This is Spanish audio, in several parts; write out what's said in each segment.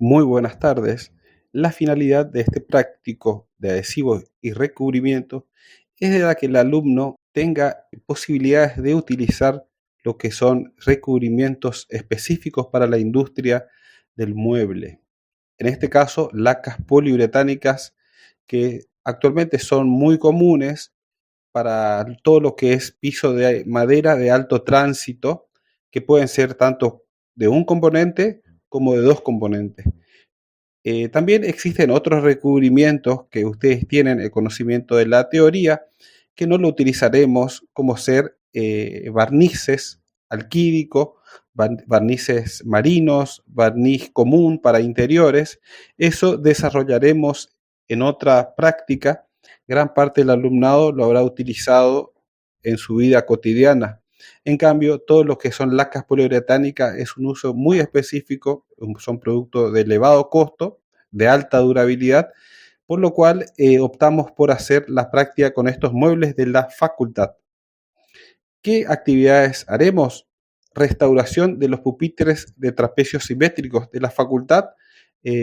Muy buenas tardes. La finalidad de este práctico de adhesivos y recubrimiento es de la que el alumno tenga posibilidades de utilizar lo que son recubrimientos específicos para la industria del mueble. En este caso, lacas poliuretánicas que actualmente son muy comunes para todo lo que es piso de madera de alto tránsito, que pueden ser tanto de un componente como de dos componentes. También existen otros recubrimientos que ustedes tienen el conocimiento de la teoría, que no lo utilizaremos, como ser barnices alquídico, barnices marinos, barniz común para interiores. Eso desarrollaremos en otra práctica. Gran parte del alumnado lo habrá utilizado en su vida cotidiana. En cambio, todo lo que son lacas poliuretánicas es un uso muy específico, son productos de elevado costo, de alta durabilidad, por lo cual optamos por hacer la práctica con estos muebles de la facultad. ¿Qué actividades haremos? Restauración de los pupitres de trapecios simétricos de la facultad,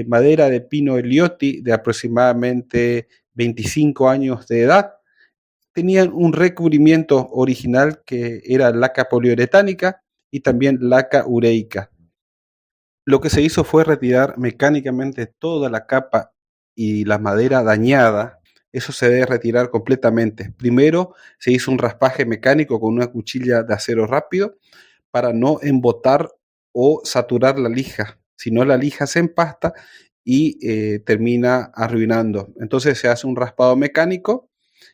madera de pino Elioti de aproximadamente 25 años de edad. Tenían un recubrimiento original que era laca poliuretánica y también laca ureica. Lo que se hizo fue retirar mecánicamente toda la capa y la madera dañada. Eso se debe retirar completamente. Primero se hizo un raspaje mecánico con una cuchilla de acero rápido para no embotar o saturar la lija. Si no, la lija se empasta y termina arruinando. Entonces se hace un raspado mecánico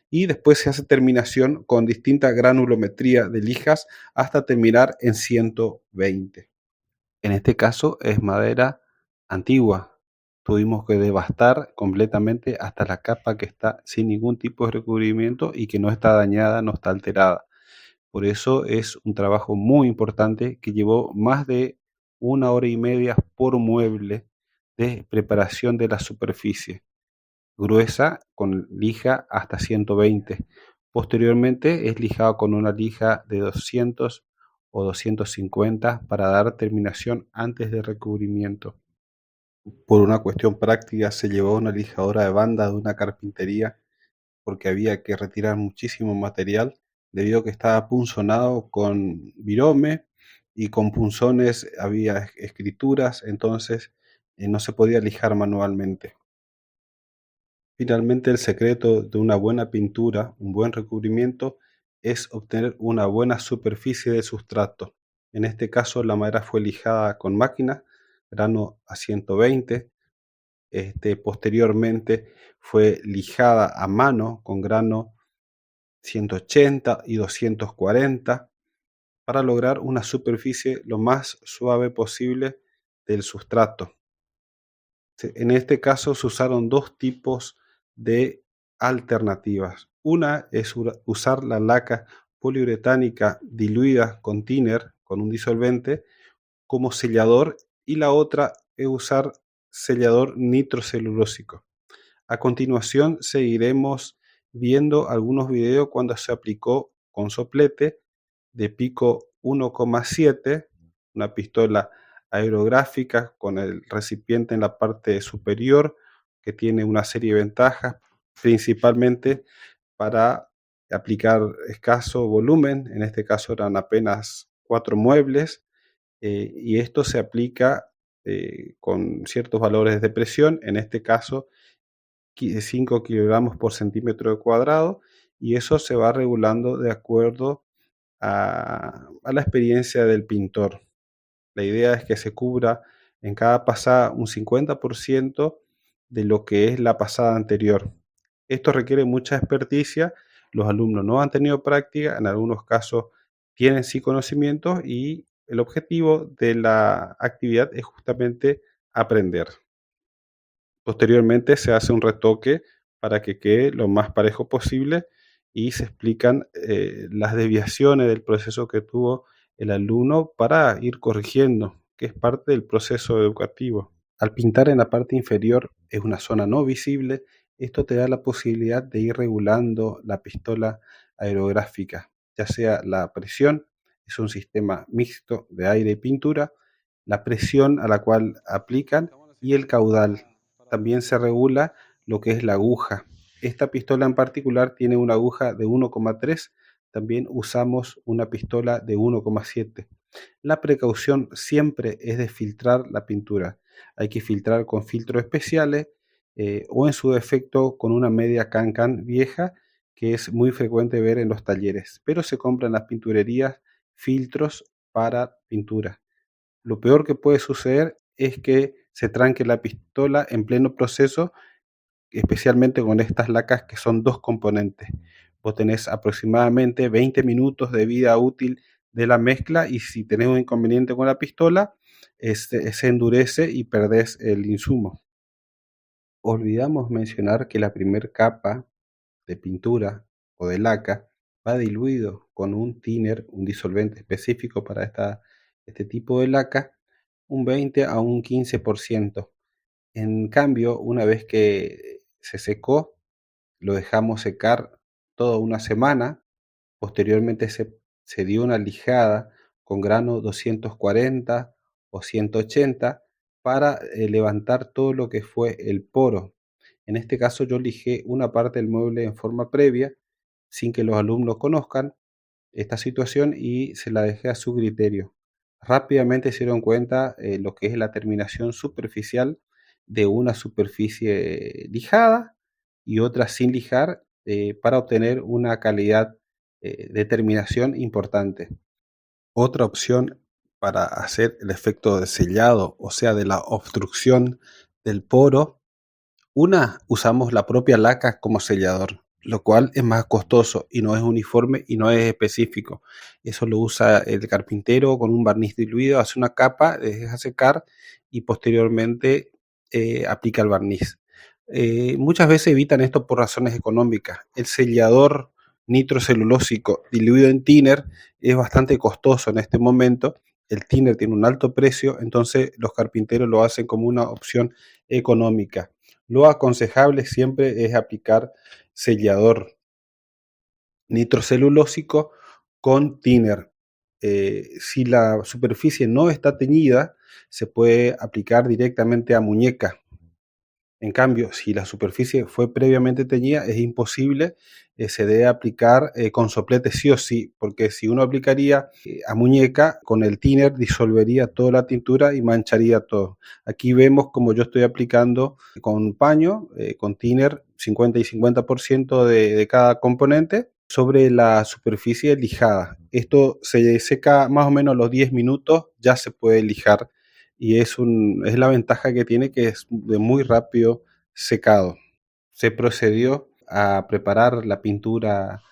y después se hace terminación con distinta granulometría de lijas hasta terminar en 120. En este caso es madera antigua. Tuvimos que devastar completamente hasta la capa que está sin ningún tipo de recubrimiento y que no está dañada, no está alterada. Por eso es un trabajo muy importante que llevó más de 1 hora y media por mueble de preparación de la superficie, gruesa con lija hasta 120. Posteriormente es lijado con una lija de 200 o 250 para dar terminación antes de recubrimiento. Por una cuestión práctica se llevó una lijadora de banda de una carpintería porque había que retirar muchísimo material debido a que estaba punzonado con virome y con punzones había escrituras, entonces no se podía lijar manualmente. Finalmente, el secreto de una buena pintura, un buen recubrimiento, es obtener una buena superficie de sustrato. En este caso, la madera fue lijada con máquina, grano a 120. Posteriormente fue lijada a mano con grano 180 y 240 para lograr una superficie lo más suave posible del sustrato. En este caso se usaron dos tipos de alternativas. Una es usar la laca poliuretánica diluida con thinner, con un disolvente, como sellador, y la otra es usar sellador nitrocelulósico. A continuación seguiremos viendo algunos videos cuando se aplicó con soplete de pico 1,7, una pistola aerográfica con el recipiente en la parte superior que tiene una serie de ventajas, principalmente para aplicar escaso volumen. En este caso eran apenas 4 muebles, y esto se aplica con ciertos valores de presión, en este caso 5 kilogramos por centímetro cuadrado, y eso se va regulando de acuerdo a la experiencia del pintor. La idea es que se cubra en cada pasada un 50% de lo que es la pasada anterior. Esto requiere mucha experticia, los alumnos no han tenido práctica, en algunos casos tienen sí conocimientos, y el objetivo de la actividad es justamente aprender. Posteriormente se hace un retoque para que quede lo más parejo posible y se explican las desviaciones del proceso que tuvo el alumno para ir corrigiendo, que es parte del proceso educativo. Al pintar en la parte inferior es una zona no visible, esto te da la posibilidad de ir regulando la pistola aerográfica, ya sea la presión, es un sistema mixto de aire y pintura, la presión a la cual aplican y el caudal. También se regula lo que es la aguja. Esta pistola en particular tiene una aguja de 1,3, también usamos una pistola de 1,7. La precaución siempre es de filtrar la pintura. Hay que filtrar con filtros especiales o en su defecto con una media can-can vieja, que es muy frecuente ver en los talleres, pero se compran en las pinturerías filtros para pintura. Lo peor que puede suceder es que se tranque la pistola en pleno proceso, especialmente con estas lacas que son dos componentes. Vos tenés aproximadamente 20 minutos de vida útil de la mezcla y si tenés un inconveniente con la pistola, se endurece y perdés el insumo. Olvidamos mencionar que la primera capa de pintura o de laca va diluido con un thinner, un disolvente específico para este tipo de laca, un 20 a un 15%. En cambio, una vez que se secó, lo dejamos secar toda una semana. Posteriormente se dio una lijada con grano 240 o 180 para levantar todo lo que fue el poro. En este caso yo lijé una parte del mueble en forma previa, sin que los alumnos conozcan esta situación y se la dejé a su criterio. Rápidamente se dieron cuenta lo que es la terminación superficial de una superficie lijada y otra sin lijar para obtener una calidad de terminación importante. Otra opción para hacer el efecto de sellado, o sea, de la obstrucción del poro, usamos la propia laca como sellador, lo cual es más costoso y no es uniforme y no es específico. Eso lo usa el carpintero con un barniz diluido, hace una capa, deja secar y posteriormente aplica el barniz. Muchas veces evitan esto por razones económicas. El sellador nitrocelulósico diluido en thinner es bastante costoso en este momento. El thinner tiene un alto precio, entonces los carpinteros lo hacen como una opción económica. Lo aconsejable siempre es aplicar sellador nitrocelulósico con thinner. Si la superficie no está teñida, se puede aplicar directamente a muñeca. En cambio, si la superficie fue previamente teñida, es imposible, se debe aplicar con soplete sí o sí, porque si uno aplicaría a muñeca, con el thinner disolvería toda la tintura y mancharía todo. Aquí vemos como yo estoy aplicando con paño, con thinner, 50 y 50% de cada componente sobre la superficie lijada. Esto se seca más o menos a los 10 minutos, ya se puede lijar y es la ventaja que tiene, que es de muy rápido secado. Se procedió a preparar la pintura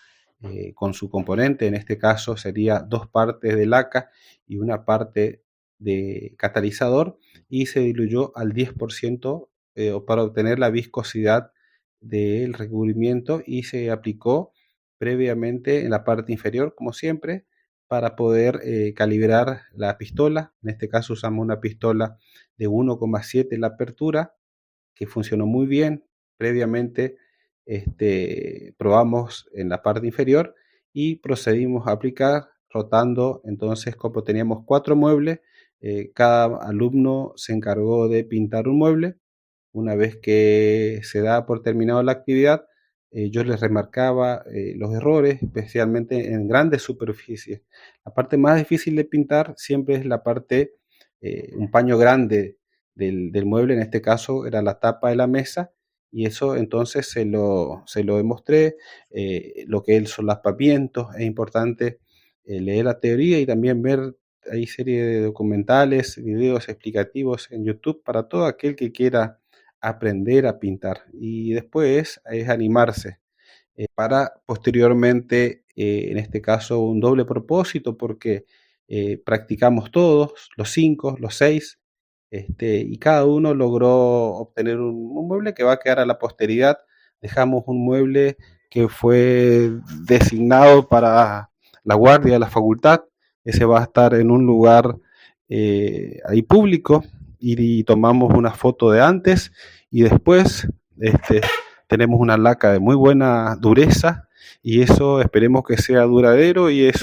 con su componente, en este caso sería 2 partes de laca y una parte de catalizador, y se diluyó al 10% para obtener la viscosidad del recubrimiento, y se aplicó previamente en la parte inferior, como siempre, para poder calibrar la pistola. En este caso usamos una pistola de 1,7 la apertura, que funcionó muy bien. Previamente probamos en la parte inferior y procedimos a aplicar rotando. Entonces, como teníamos 4 muebles, cada alumno se encargó de pintar un mueble. Una vez que se da por terminado la actividad, yo les remarcaba los errores, especialmente en grandes superficies. La parte más difícil de pintar siempre es la parte, un paño grande del mueble, en este caso era la tapa de la mesa, y eso entonces se lo demostré, lo que es el solapamiento. Es importante leer la teoría y también ver, hay serie de documentales, videos explicativos en YouTube para todo aquel que quiera aprender a pintar, y después es animarse para posteriormente, en este caso, un doble propósito, porque practicamos todos, los 5, los 6, y cada uno logró obtener un mueble que va a quedar a la posteridad. Dejamos un mueble que fue designado para la guardia de la facultad. Ese va a estar en un lugar ahí público, y tomamos una foto de antes y después. Tenemos una laca de muy buena dureza y eso esperemos que sea duradero, y es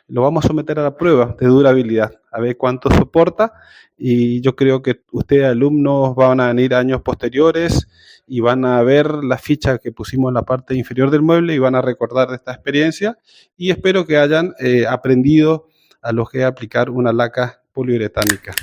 lo vamos a someter a la prueba de durabilidad, a ver cuánto soporta, y yo creo que ustedes, alumnos, van a venir años posteriores y van a ver la ficha que pusimos en la parte inferior del mueble y van a recordar de esta experiencia, y espero que hayan aprendido a lo que es aplicar una laca poliuretánica.